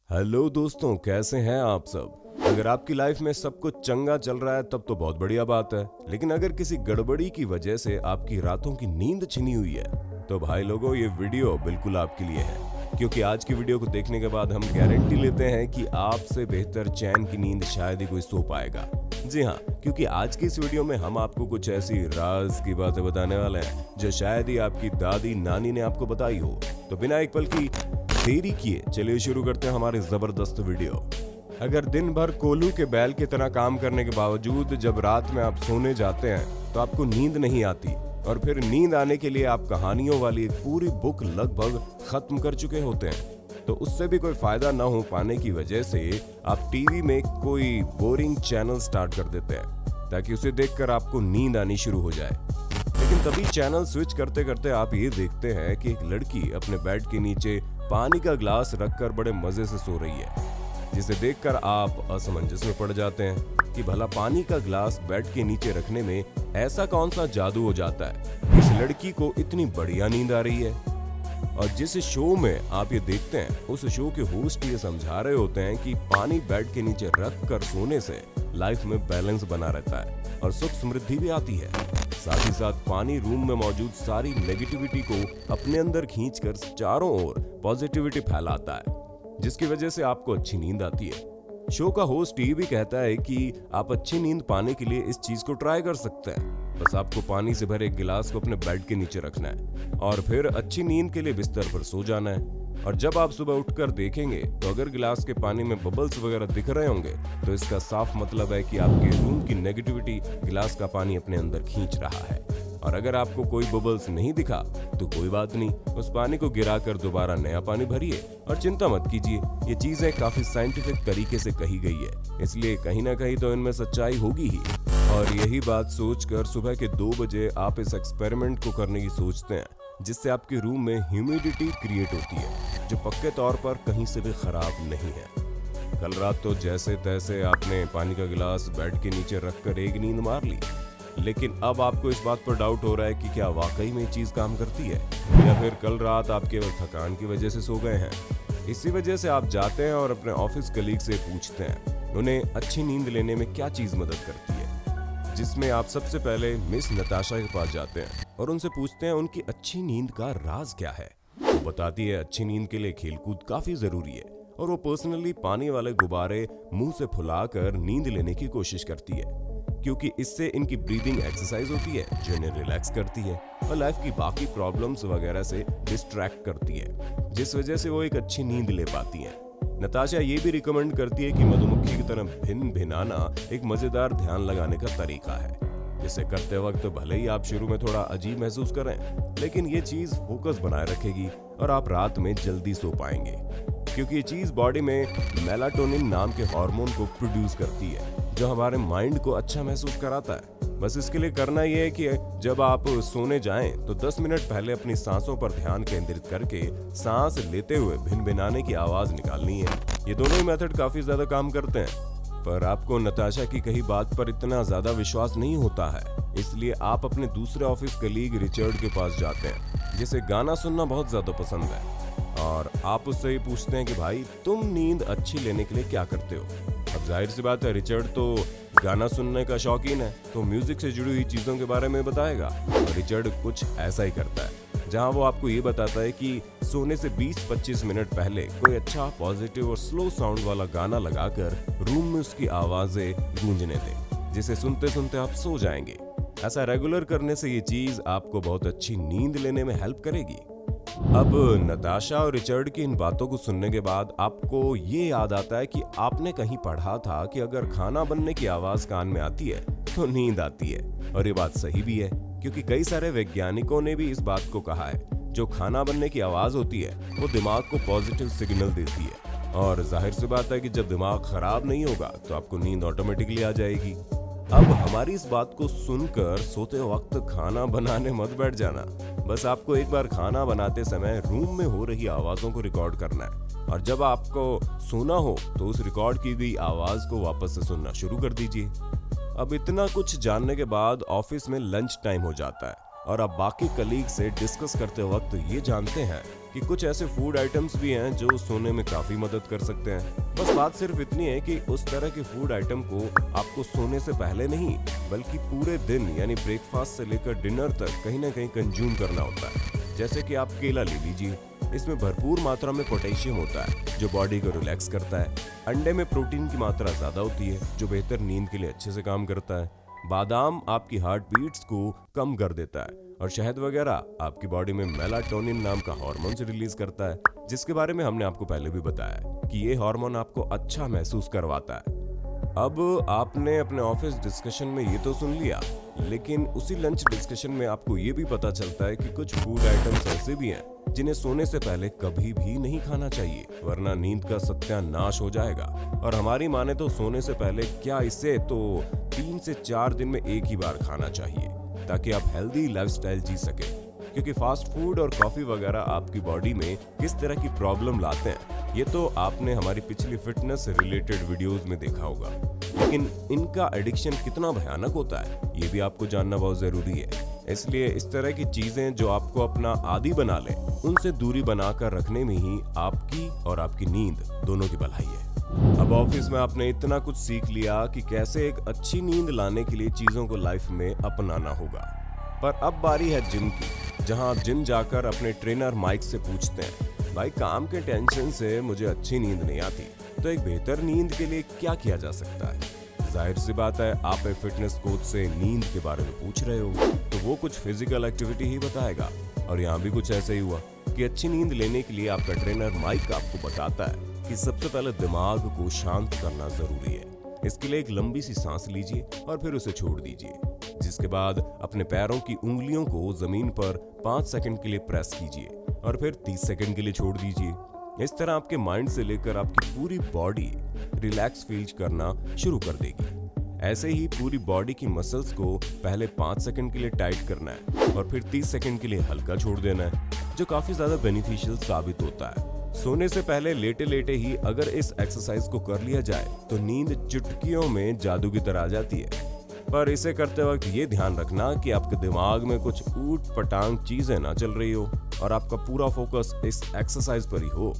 Hello दोस्तों, कैसे हैं आप सब। अगर आपकी लाइफ में सब कुछ चंगा चल रहा है तब तो बहुत बढ़िया बात है। लेकिन अगर किसी गड़बड़ी की वजह से आपकी रातों की नींद छिनी हुई है तो भाई लोगों, ये वीडियो बिल्कुल आपके लिए है। क्योंकि आज की वीडियो को देखने के बाद हम गारंटी लेते हैं कि आपसे बेहतर चैन की नींद शायद ही कोई सो पाएगा। जी हाँ, क्योंकि आज की इस वीडियो में हम आपको कुछ ऐसी राज की बातें बताने वाले हैं जो शायद ही आपकी दादी नानी ने आपको बताई हो। तो बिना एक पल की देरी किए चलिए शुरू करते हैं हमारी जबरदस्त वीडियो। अगर दिन भर कोल्हू के बैल की तरह काम करने के बावजूद जब रात में आप सोने जाते हैं तो आपको नींद नहीं आती, और फिर नींद आने के लिए आप कहानियों वाली एक पूरी बुक लगभग खत्म कर चुके होते हैं, तो उससे भी कोई फायदा न हो पाने की वजह से आप टीवी में कोई बोरिंग चैनल स्टार्ट कर देते हैं ताकि उसे देखकर आपको नींद आनी शुरू हो जाए। लेकिन तभी चैनल स्विच करते करते आप ये देखते हैं कि एक लड़की अपने बेड के नीचे पानी का ग्लास रखकर बड़े मजे से सो रही है, जिसे देखकर आप असमंजस में पड़ जाते हैं कि भला पानी का ग्लास बेड के नीचे रखने में ऐसा कौन सा जादू हो जाता है इस लड़की को इतनी बढ़िया नींद आ रही है। और जिस शो में आप ये देखते हैं उस शो के होस्ट ये समझा रहे होते हैं कि पानी बेड के नीचे रख कर सोने से लाइफ में बैलेंस बना रहता है और सुख समृद्धि भी आती है। साथ ही साथ पानी रूम में मौजूद सारी नेगेटिविटी को अपने अंदर खींचकर चारों ओर पॉजिटिविटी फैलाता है, जिसकी वजह से आपको अच्छी नींद आती है। शो का होस्ट ये भी कहता है कि आप अच्छी नींद पाने के लिए इस चीज को ट्राई कर सकते हैं। बस आपको पानी से भरे एक गिलास को अपने बेड के नीचे रखना है और फिर अच्छी नींद के लिए बिस्तर पर सो जाना है। और जब आप सुबह उठकर देखेंगे तो अगर गिलास के पानी में बबल्स वगैरह दिख रहे होंगे तो इसका साफ मतलब है कि आपके रूम की नेगेटिविटी गिलास का पानी अपने अंदर खींच रहा है। और अगर आपको कोई बबल्स नहीं दिखा तो कोई बात नहीं, उस पानी को गिराकर दोबारा नया पानी भरिए और चिंता मत कीजिए। ये चीजें काफी साइंटिफिक तरीके से कही गई है, इसलिए कहीं ना कहीं तो इनमें सच्चाई होगी ही। और यही बात सोचकर सुबह के 2 बजे आप इस एक्सपेरिमेंट को करने की सोचते हैं, जिससे आपके रूम में ह्यूमिडिटी क्रिएट होती है जो पक्के तौर पर कहीं से भी खराब नहीं है। कल रात तो जैसे तैसे आपने पानी का गिलास बेड के नीचे रखकर एक नींद मार ली, लेकिन अब आपको इस बात पर डाउट हो रहा है कि क्या वाकई में ये चीज काम करती है या फिर कल रात आप केवल थकान की वजह से सो गए हैं। इसी वजह से आप जाते हैं और अपने ऑफिस कलीग से पूछते हैं उन्हें अच्छी नींद लेने में क्या चीज मदद करती है, जिसमें आप सबसे पहले मिस नताशा के पास जाते हैं और उनसे पूछते हैं उनकी अच्छी नींद का राज क्या है। वो बताती है अच्छी नींद के लिए खेलकूद काफी जरूरी है और वो पर्सनली पानी वाले गुब्बारे मुंह से फुलाकर नींद लेने की कोशिश करती है, क्योंकि इससे इनकी ब्रीदिंग एक्सरसाइज होती है जो इन्हें रिलैक्स करती है और लाइफ की बाकी प्रॉब्लम्स वगैरह से डिस्ट्रैक्ट करती है, जिस वजह से वो एक अच्छी नींद ले पाती हैं। नताशा ये भी रिकमेंड करती है कि मधुमक्खी की तरह भिन भिनाना एक मजेदार ध्यान लगाने का तरीका है, जिसे करते वक्त भले ही आप शुरू में थोड़ा अजीब महसूस करें, लेकिन ये चीज फोकस बनाए रखेगी और आप रात में जल्दी सो पाएंगे, क्योंकि ये चीज बॉडी में मेलाटोनिन नाम के हार्मोन को प्रोड्यूस करती है जो हमारे माइंड को अच्छा महसूस कराता है। बस इसके लिए करना यह है कि जब आप सोने जाएं तो 10 मिनट पहले अपनी सांसों पर ध्यान केंद्रित करके सांस लेते हुए भिनभिनाने की आवाज निकालनी है। ये दोनों ही मेथड काफी ज्यादा काम करते हैं, पर आपको नताशा की कही बात पर इतना ज्यादा विश्वास नहीं होता है, इसलिए आप अपने दूसरे ऑफिस कलीग रिचर्ड के पास जाते हैं, जिसे गाना सुनना बहुत ज्यादा पसंद है। और आप उससे ही पूछते हैं कि भाई तुम नींद अच्छी लेने के लिए क्या करते हो। अब जाहिर सी बात है, रिचर्ड तो गाना सुनने का शौकीन है, तो म्यूजिक से जुड़ी हुई चीजों के बारे में बताएगा। और रिचर्ड कुछ ऐसा ही करता है, जहां वो आपको ये बताता है कि सोने से 20-25 मिनट पहले कोई अच्छा पॉजिटिव और स्लो साउंड वाला गाना लगाकर रूम में उसकी आवाजें गूंजने दे, जिसे सुनते सुनते आप सो जाएंगे। ऐसा रेगुलर करने से ये चीज आपको बहुत अच्छी नींद लेने में हेल्प करेगी। अब नताशा और रिचर्ड की इन बातों को सुनने के बाद आपको ये याद आता है कि आपने कहीं पढ़ा था कि अगर खाना बनने की आवाज कान में आती है तो नींद आती है। और ये बात सही भी है, क्योंकि कई सारे वैज्ञानिकों ने भी इस बात को कहा है, जो खाना बनने की आवाज होती है वो दिमाग को पॉजिटिव सिग्नल देती है। और जाहिर सी बात है कि जब दिमाग खराब नहीं होगा तो आपको नींद ऑटोमेटिकली आ जाएगी। अब हमारी इस बात को सुनकर सोते वक्त खाना बनाने मत बैठ जाना। बस आपको एक बार खाना बनाते समय रूम में हो रही आवाजों को रिकॉर्ड करना है, और जब आपको सोना हो तो उस रिकॉर्ड की गई आवाज को वापस से सुनना शुरू कर दीजिए। अब इतना कुछ जानने के बाद ऑफिस में लंच टाइम हो जाता है और अब बाकी कलीग से डिस्कस करते वक्त ये जानते हैं कि कुछ ऐसे फूड आइटम्स भी हैं जो सोने में काफी मदद कर सकते हैं। बस बात सिर्फ इतनी है कि उस तरह के फूड आइटम को आपको सोने से पहले नहीं बल्कि पूरे दिन यानी ब्रेकफास्ट से लेकर डिनर तक कहीं ना कहीं कंज्यूम करना होता है। जैसे कि आप केला ले लीजिए, इसमें भरपूर मात्रा में पोटेशियम होता है जो बॉडी को रिलैक्स करता है। अंडे में प्रोटीन की मात्रा ज्यादा होती है जो बेहतर नींद के लिए अच्छे से काम करता है। बादाम आपकी हार्ट बीट्स को कम कर देता है और शहद वगैरह आपकी बॉडी में मेलाटोनिन नाम का हार्मोन रिलीज करता है, जिसके बारे में हमने आपको पहले भी बताया कि ये हार्मोन आपको अच्छा महसूस करवाता है। अब आपने अपने ऑफिस डिस्कशन में ये तो सुन लिया, लेकिन उसी लंच डिस्कशन में आपको ये भी पता चलता है कि कुछ फूड आइटम्स ऐसे भी हैं जिन्हें सोने से पहले कभी भी नहीं खाना चाहिए, वरना नींद का सत्यानाश हो जाएगा। और हमारी माने तो सोने से पहले क्या इसे तो 3 से 4 दिन में एक ही बार खाना चाहिए ताकि आप हेल्दी लाइफस्टाइल जी सके। क्योंकि फास्ट फूड और कॉफी वगैरह आपकी बॉडी में किस तरह की प्रॉब्लम लाते हैं ये तो आपने हमारी पिछली फिटनेस से रिलेटेड वीडियोस में देखा होगा, लेकिन इनका एडिक्शन कितना भयानक होता है ये भी आपको जानना बहुत जरूरी है। इसलिए इस तरह की चीजें जो आपको अपना आदी बना ले, उनसे दूरी बनाकर रखने में ही आपकी और आपकी नींद दोनों की भलाई है। अब ऑफिस में आपने इतना कुछ सीख लिया कि कैसे एक अच्छी नींद लाने के लिए चीजों को लाइफ में अपनाना होगा, पर अब बारी है जिम की, जहां आप जिम जाकर अपने ट्रेनर माइक से पूछते हैं, भाई काम के टेंशन से मुझे अच्छी नींद नहीं आती, तो एक बेहतर नींद के लिए क्या किया जा सकता है। जाहिर सी बात है आप एक फिटनेस कोच से नींद के बारे में पूछ रहे हो तो वो कुछ फिजिकल एक्टिविटी ही बताएगा। और यहाँ भी कुछ ऐसा ही हुआ कि अच्छी नींद लेने के लिए आपका ट्रेनर माइक आपको बताता है कि सबसे पहले दिमाग को शांत करना जरूरी है। इसके लिए एक लंबी सी सांस लीजिए और फिर उसे छोड़ दीजिए, जिसके बाद अपने पैरों की उंगलियों को जमीन पर 5 सेकंड के लिए प्रेस कीजिए और फिर 30 सेकंड के लिए छोड़ दीजिए। इस तरह आपके माइंड से लेकर आपकी पूरी बॉडी रिलैक्स फील करना शुरू कर देगी। ऐसे ही पूरी बॉडी की मसल्स को पहले 5 सेकंड के लिए टाइट करना है और फिर 30 सेकंड के लिए हल्का छोड़ देना है, जो काफी ज्यादा बेनिफिशियल साबित होता है। सोने से पहले लेटे लेटे ही अगर इस एक्सरसाइज को कर लिया जाए तो नींद चुटकियों में जादू की तरह आ जाती है। पर इसे करते वक्त ये ध्यान रखना कि आपके दिमाग में कुछ ऊट पटांग चीजें ना चल रही हो और आपका पूरा फोकस इस एक्सरसाइज पर ही हो।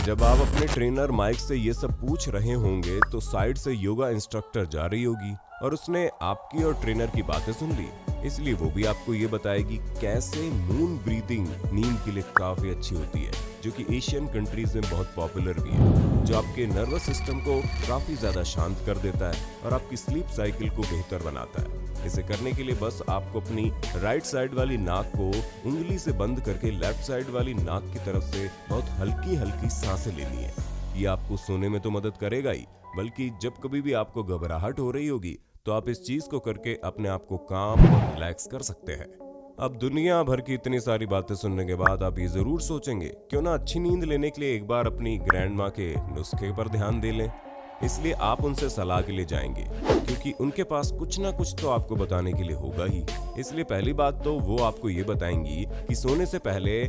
जब आप अपने ट्रेनर माइक से ये सब पूछ रहे होंगे तो साइड से योगा इंस्ट्रक्टर जा रही होगी और उसने आपकी और ट्रेनर की बातें सुन ली, इसलिए वो भी आपको ये बताएगी कैसे मून ब्रीदिंग नींद के लिए काफी अच्छी होती है, जो कि एशियन कंट्रीज में बहुत पॉपुलर भी है, जो आपके नर्वस सिस्टम को काफी ज्यादा शांत कर देता है और आपकी स्लीप साइकिल को बेहतर बनाता है। इसे करने के लिए बस आपको अपनी राइट साइड वाली नाक को उंगली से बंद करके लेफ्ट साइड वाली नाक की तरफ से बहुत हल्की हल्की सांसें लेनी है। ये आपको सोने में तो मदद करेगा ही, बल्कि जब कभी भी आपको घबराहट हो रही होगी तो आप इस चीज को करके अपने आप को काम और रिलैक्स कर सकते हैं। अब दुनिया भर की इतनी सारी बातें सुनने के बाद आप ये जरूर सोचेंगे क्यों ना अच्छी नींद लेने के लिए एक बार अपनी ग्रैंड माँ के नुस्खे पर ध्यान दे लें। इसलिए आप उनसे सलाह के लिए जाएंगे क्योंकि उनके पास कुछ ना कुछ तो आपको बताने के लिए होगा ही। इसलिए पहली बात तो वो आपको ये बताएंगी कि सोने से पहले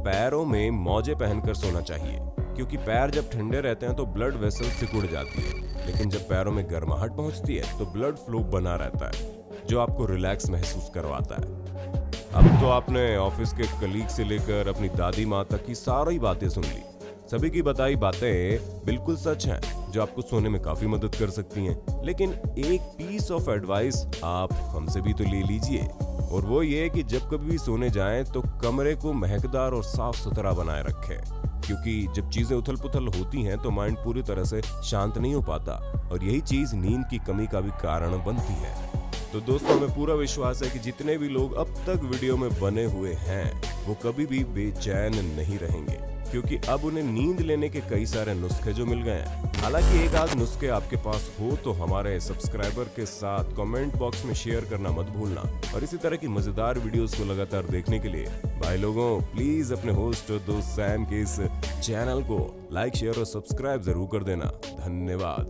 पैरों में मोजे पहनकर सोना चाहिए, क्योंकि पैर जब ठंडे रहते हैं तो ब्लड वेसल सिकुड़ जाती है, लेकिन जब पैरों में गर्माहट पहुंचती है तो ब्लड फ्लो बना रहता है, जो आपको रिलैक्स महसूस करवाता है। अब तो आपने ऑफिस के कलीग से लेकर अपनी दादी माँ तक की सारी बातें सुन ली। सभी की बताई बातें बिल्कुल सच हैं, जो आपको सोने में काफी मदद कर सकती हैं। लेकिन एक पीस ऑफ एडवाइस आप हमसे भी तो ले लीजिए, और वो ये कि जब कभी भी सोने जाएं तो कमरे को महकदार और साफ सुथरा बनाए रखें, क्योंकि जब चीजें उथल पुथल होती हैं तो माइंड पूरी तरह से शांत नहीं हो पाता और यही चीज नींद की कमी का भी कारण बनती है। तो दोस्तों, हमें पूरा विश्वास है कि जितने भी लोग अब तक वीडियो में बने हुए हैं वो कभी भी बेचैन नहीं रहेंगे, क्योंकि अब उन्हें नींद लेने के कई सारे नुस्खे जो मिल गए हैं। हालांकि एक आध नुस्खे आपके पास हो तो हमारे सब्सक्राइबर के साथ कमेंट बॉक्स में शेयर करना मत भूलना। और इसी तरह की मजेदार वीडियोस को लगातार देखने के लिए भाई लोगों प्लीज अपने होस्ट और दोस्त सैम के इस चैनल को लाइक शेयर और सब्सक्राइब जरूर कर देना। धन्यवाद।